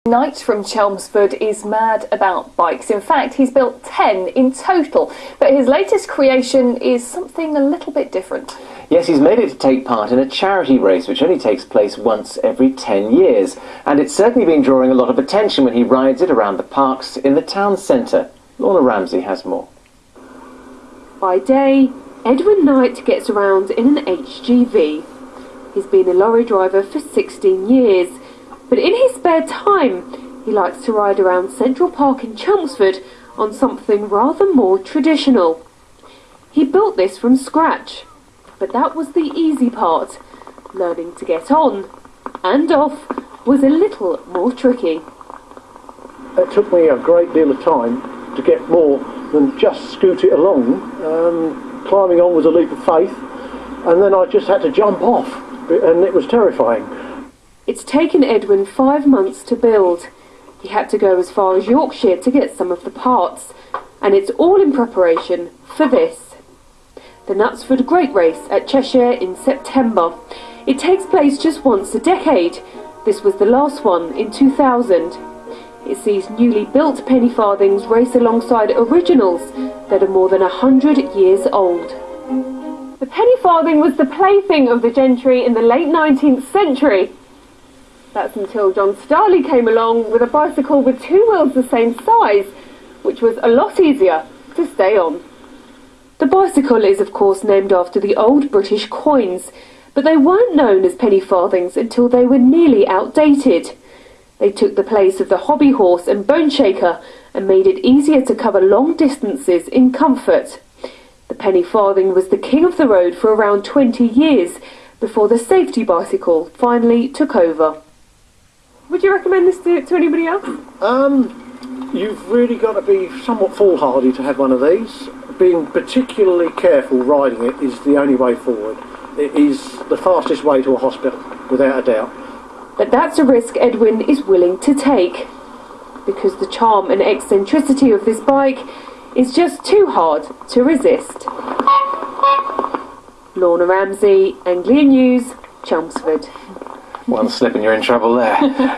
Knight from Chelmsford is mad about bikes. In fact, he's built 10 in total. But his latest creation is something a little bit different. Yes, he's made it to take part in a charity race which only takes place once every 10 years. And it's certainly been drawing a lot of attention when he rides it around the parks in the town centre. Lorna Ramsey has more. By day, Edwin Knight gets around in an HGV. He's been a lorry driver for 16 years. But in his spare time, he likes to ride around Central Park in Chelmsford on something rather more traditional. He built this from scratch, but that was the easy part. Learning to get on and off was a little more tricky. It took me a great deal of time to get more than just scoot it along. Climbing on was a leap of faith, and then I just had to jump off, and it was terrifying. It's taken Edwin 5 months to build. He had to go as far as Yorkshire to get some of the parts, and it's all in preparation for this. The Knutsford Great Race at Cheshire in September. It takes place just once a decade. This was the last one in 2000. It sees newly built penny farthings race alongside originals that are more than 100 years old. The penny farthing was the plaything of the gentry in the late 19th century. That's until John Starley came along with a bicycle with 2 wheels the same size, which was a lot easier to stay on. The bicycle is of course named after the old British coins, but they weren't known as penny farthings until they were nearly outdated. They took the place of the hobby horse and bone shaker and made it easier to cover long distances in comfort. The penny farthing was the king of the road for around 20 years before the safety bicycle finally took over. Would you recommend this to anybody else? You've really got to be somewhat foolhardy to have one of these. Being particularly careful riding it is the only way forward. It is the fastest way to a hospital, without a doubt. But that's a risk Edwin is willing to take, because the charm and eccentricity of this bike is just too hard to resist. Lorna Ramsey, Anglia News, Chelmsford. One slip and you're in trouble there.